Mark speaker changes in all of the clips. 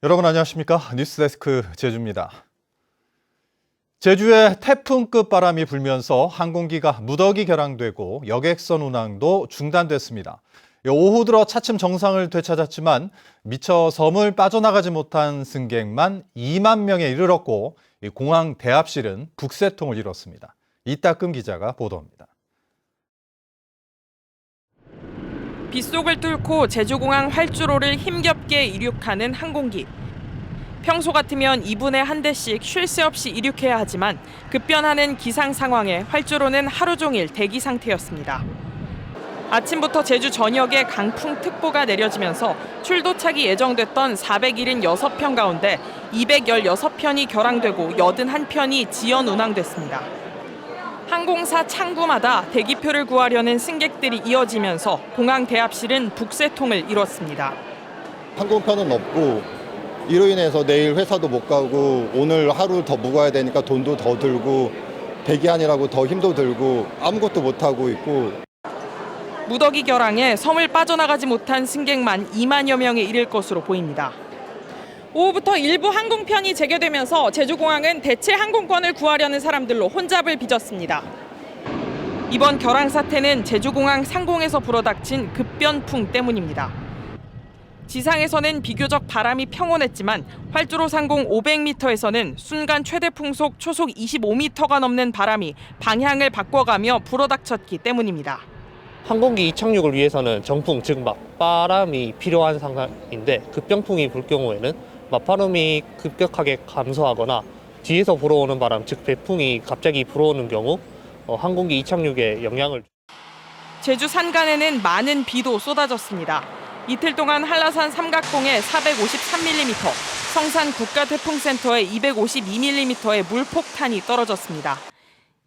Speaker 1: 여러분 안녕하십니까? 뉴스데스크 제주입니다. 제주에 태풍급 바람이 불면서 항공기가 무더기 결항되고 여객선 운항도 중단됐습니다. 오후 들어 차츰 정상을 되찾았지만 미처 섬을 빠져나가지 못한 승객만 2만 명에 이르렀고 공항 대합실은 북새통을 이뤘습니다. 이따금 기자가 보도합니다.
Speaker 2: 빗속을 뚫고 제주공항 활주로를 힘겹게 이륙하는 항공기. 평소 같으면 2분에 한 대씩 쉴 새 없이 이륙해야 하지만 급변하는 기상 상황에 활주로는 하루 종일 대기 상태였습니다. 아침부터 제주 전역에 강풍특보가 내려지면서 출도착이 예정됐던 476편 가운데 216편이 결항되고 81편이 지연 운항됐습니다. 항공사 창구마다 대기표를 구하려는 승객들이 이어지면서 공항 대합실은 북새통을 이뤘습니다.
Speaker 3: 항공편은 없고 이로 인해서 내일 회사도 못 가고 오늘 하루 더 묵어야 되니까 돈도 더 들고 대기하느라고 더 힘도 들고 아무것도 못 하고 있고.
Speaker 2: 무더기 결항에 섬을 빠져나가지 못한 승객만 2만여 명에 이를 것으로 보입니다. 오후부터 일부 항공편이 재개되면서 제주공항은 대체 항공권을 구하려는 사람들로 혼잡을 빚었습니다. 이번 결항 사태는 제주공항 상공에서 불어닥친 급변풍 때문입니다. 지상에서는 비교적 바람이 평온했지만 활주로 상공 500m에서는 순간 최대 풍속 초속 25m가 넘는 바람이 방향을 바꿔가며 불어닥쳤기 때문입니다.
Speaker 4: 항공기 이착륙을 위해서는 정풍, 즉 맞바람이 필요한 상황인데 급병풍이 불 경우에는 맞바람이 급격하게 감소하거나 뒤에서 불어오는 바람, 즉 배풍이 갑자기 불어오는 경우 항공기 이착륙에 영향을.
Speaker 2: 제주 산간에는 많은 비도 쏟아졌습니다. 이틀 동안 한라산 삼각봉에 453mm, 성산 국가태풍센터에 252mm의 물폭탄이 떨어졌습니다.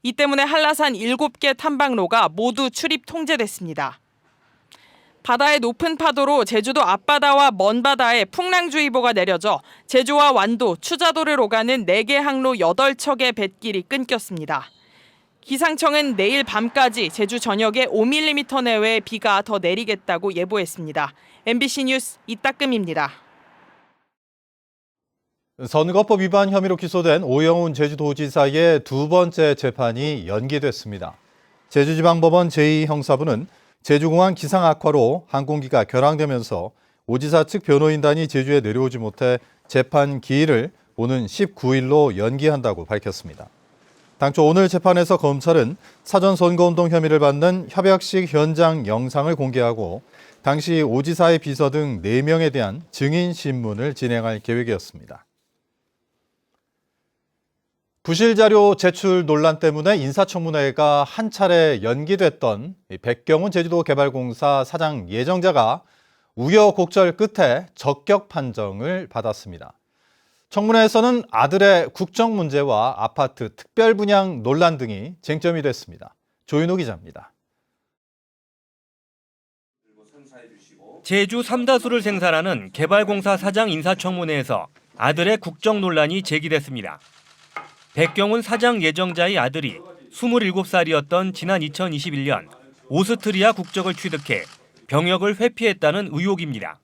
Speaker 2: 이 때문에 한라산 7개 탐방로가 모두 출입 통제됐습니다. 바다의 높은 파도로 제주도 앞바다와 먼 바다에 풍랑주의보가 내려져 제주와 완도, 추자도를 오가는 4개 항로 8척의 뱃길이 끊겼습니다. 기상청은 내일 밤까지 제주 전역에 5mm 내외의 비가 더 내리겠다고 예보했습니다. MBC 뉴스 이따금입니다.
Speaker 1: 선거법 위반 혐의로 기소된 오영훈 제주도지사의 두 번째 재판이 연기됐습니다. 제주지방법원 제2형사부는 제주공항 기상 악화로 항공기가 결항되면서 오 지사 측 변호인단이 제주에 내려오지 못해 재판 기일을 오는 19일로 연기한다고 밝혔습니다. 당초 오늘 재판에서 검찰은 사전 선거운동 혐의를 받는 협약식 현장 영상을 공개하고 당시 오 지사의 비서 등 4명에 대한 증인 신문을 진행할 계획이었습니다. 부실 자료 제출 논란 때문에 인사청문회가 한 차례 연기됐던 백경훈 제주도개발공사 사장 예정자가 우여곡절 끝에 적격 판정을 받았습니다. 청문회에서는 아들의 국정 문제와 아파트 특별 분양 논란 등이 쟁점이 됐습니다. 조윤호 기자입니다.
Speaker 5: 제주 삼다수를 생산하는 개발공사 사장 인사청문회에서 아들의 국정 논란이 제기됐습니다. 백경훈 사장 예정자의 아들이 27살이었던 지난 2021년 오스트리아 국적을 취득해 병역을 회피했다는 의혹입니다.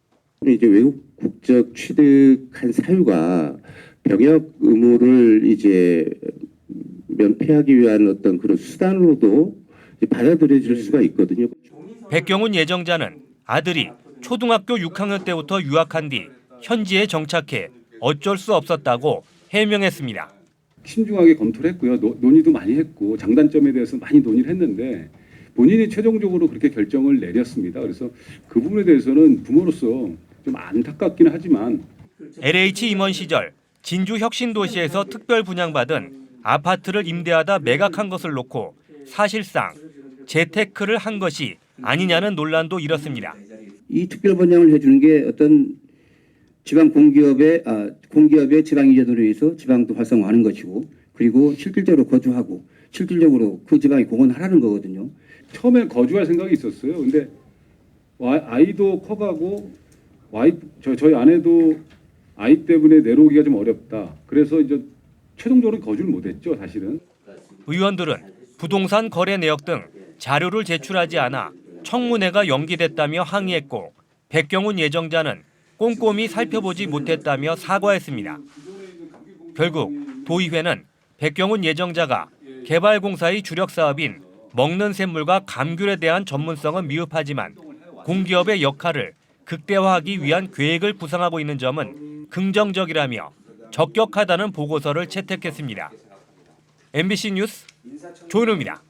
Speaker 6: 이제 외국 국적 취득한 사유가 병역 의무를 이제 면피하기 위한 어떤 그런 수단으로도 받아들여질 수가 있거든요.
Speaker 5: 백경훈 예정자는 아들이 초등학교 6학년 때부터 유학한 뒤 현지에 정착해 어쩔 수 없었다고 해명했습니다.
Speaker 7: 신중하게 검토를 했고요. 논의도 많이 했고 장단점에 대해서 많이 논의를 했는데 본인이 최종적으로 그렇게 결정을 내렸습니다. 그래서 그 부분에 대해서는 부모로서 좀 안타깝기는 하지만
Speaker 5: LH 임원 시절 진주 혁신도시에서 특별 분양받은 아파트를 임대하다 매각한 것을 놓고 사실상 재테크를 한 것이 아니냐는 논란도 일었습니다.
Speaker 6: 이 특별 번영을 해주는 게 어떤 지방 공기업의 지방 이전으로 해서 지방도 활성화하는 것이고 그리고 실질적으로 거주하고 실질적으로 그 지방이 공헌하라는 거거든요.
Speaker 7: 처음에 거주할 생각이 있었어요. 근데 아이도 커가고 저희 아내도 아이 때문에 내려오기가 좀 어렵다. 그래서 이제 최종적으로 거주를 못했죠, 사실은.
Speaker 5: 의원들은 부동산 거래 내역 등 자료를 제출하지 않아 청문회가 연기됐다며 항의했고 백경훈 예정자는 꼼꼼히 살펴보지 못했다며 사과했습니다. 결국 도의회는 백경훈 예정자가 개발공사의 주력 사업인 먹는 샘물과 감귤에 대한 전문성은 미흡하지만 공기업의 역할을 극대화하기 위한 계획을 구상하고 있는 점은 긍정적이라며 적격하다는 보고서를 채택했습니다. MBC 뉴스 조현우입니다.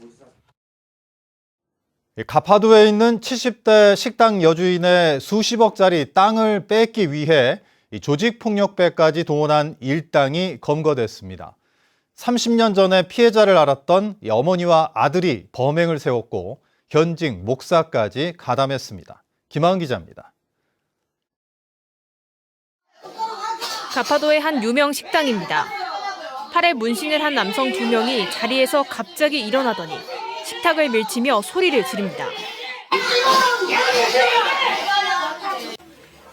Speaker 1: 가파도에 있는 70대 식당 여주인의 수십억짜리 땅을 뺏기 위해 조직폭력배까지 동원한 일당이 검거됐습니다. 30년 전에 피해자를 알았던 어머니와 아들이 범행을 세웠고 현직 목사까지 가담했습니다. 김하은 기자입니다.
Speaker 8: 가파도의 한 유명 식당입니다. 팔에 문신을 한 남성 2명이 자리에서 갑자기 일어나더니 식탁을 밀치며 소리를 지릅니다.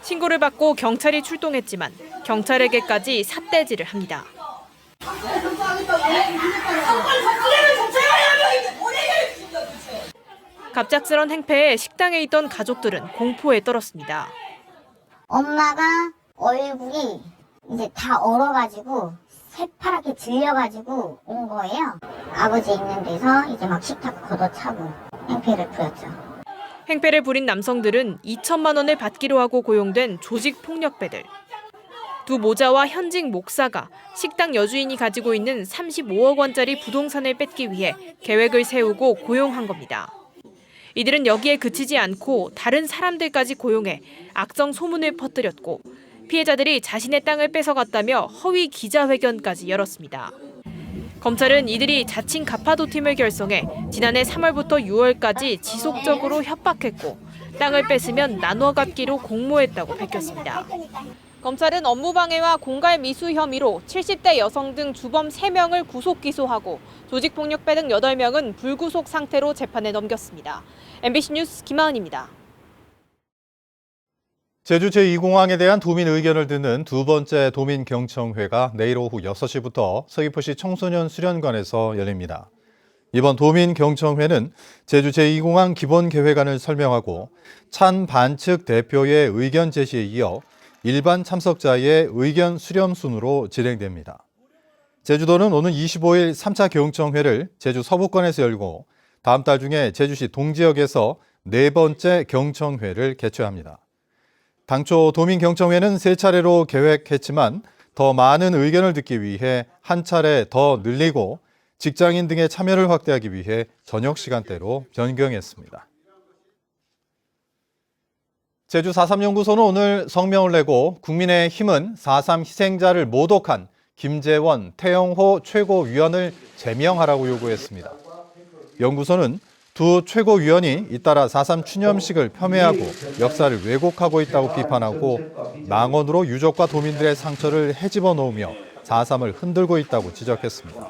Speaker 8: 신고를 받고 경찰이 출동했지만 경찰에게까지 삿대질을 합니다. 갑작스런 행패에 식당에 있던 가족들은 공포에 떨었습니다.
Speaker 9: 엄마가 얼굴이 이제 다 얼어가지고 새파랗게 질려가지고 온 거예요. 아버지 있는 데서 이제 막 식탁 걷어차고 행패를 부렸죠.
Speaker 8: 행패를 부린 남성들은 2천만 원을 받기로 하고 고용된 조직폭력배들. 두 모자와 현직 목사가 식당 여주인이 가지고 있는 35억 원짜리 부동산을 뺏기 위해 계획을 세우고 고용한 겁니다. 이들은 여기에 그치지 않고 다른 사람들까지 고용해 악성 소문을 퍼뜨렸고 피해자들이 자신의 땅을 뺏어갔다며 허위 기자회견까지 열었습니다. 검찰은 이들이 자칭 가파도 팀을 결성해 지난해 3월부터 6월까지 지속적으로 협박했고 땅을 뺏으면 나눠 갖기로 공모했다고 밝혔습니다. 검찰은 업무방해와 공갈 미수 혐의로 70대 여성 등 주범 3명을 구속 기소하고 조직폭력배 등 8명은 불구속 상태로 재판에 넘겼습니다. MBC 뉴스 김하은입니다.
Speaker 1: 제주 제2공항에 대한 도민 의견을 듣는 두 번째 도민경청회가 내일 오후 6시부터 서귀포시 청소년 수련관에서 열립니다. 이번 도민경청회는 제주 제2공항 기본계획안을 설명하고 찬 반측 대표의 의견 제시에 이어 일반 참석자의 의견 수렴 순으로 진행됩니다. 제주도는 오는 25일 3차 경청회를 제주 서부권에서 열고 다음 달 중에 제주시 동지역에서 네 번째 경청회를 개최합니다. 당초 도민경청회는 3차례로 계획했지만 더 많은 의견을 듣기 위해 한 차례 더 늘리고 직장인 등의 참여를 확대하기 위해 저녁 시간대로 변경했습니다. 제주 4.3연구소는 오늘 성명을 내고 국민의힘은 4.3 희생자를 모독한 김재원, 태영호 최고위원을 제명하라고 요구했습니다. 연구소는 두 최고위원이 잇따라 4.3 추념식을 폄훼하고 역사를 왜곡하고 있다고 비판하고 망언으로 유족과 도민들의 상처를 헤집어 놓으며 4.3을 흔들고 있다고 지적했습니다.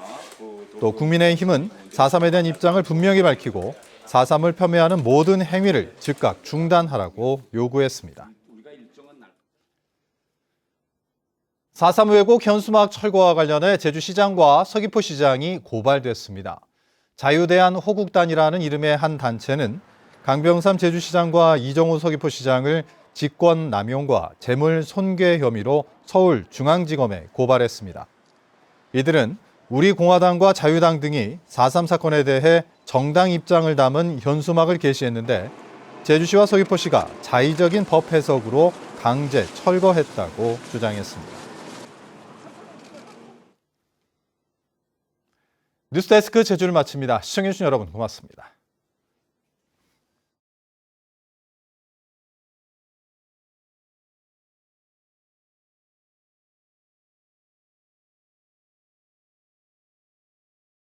Speaker 1: 또 국민의힘은 4.3에 대한 입장을 분명히 밝히고 4.3을 폄훼하는 모든 행위를 즉각 중단하라고 요구했습니다. 4.3 왜곡 현수막 철거와 관련해 제주시장과 서귀포시장이 고발됐습니다. 자유대한 호국단이라는 이름의 한 단체는 강병삼 제주시장과 이정우 서귀포시장을 직권남용과 재물 손괴 혐의로 서울중앙지검에 고발했습니다. 이들은 우리공화당과 자유당 등이 4.3 사건에 대해 정당 입장을 담은 현수막을 게시했는데 제주시와 서귀포시가 자의적인 법 해석으로 강제 철거했다고 주장했습니다. 뉴스데스크 제주를 마칩니다. 시청해주신 여러분 고맙습니다.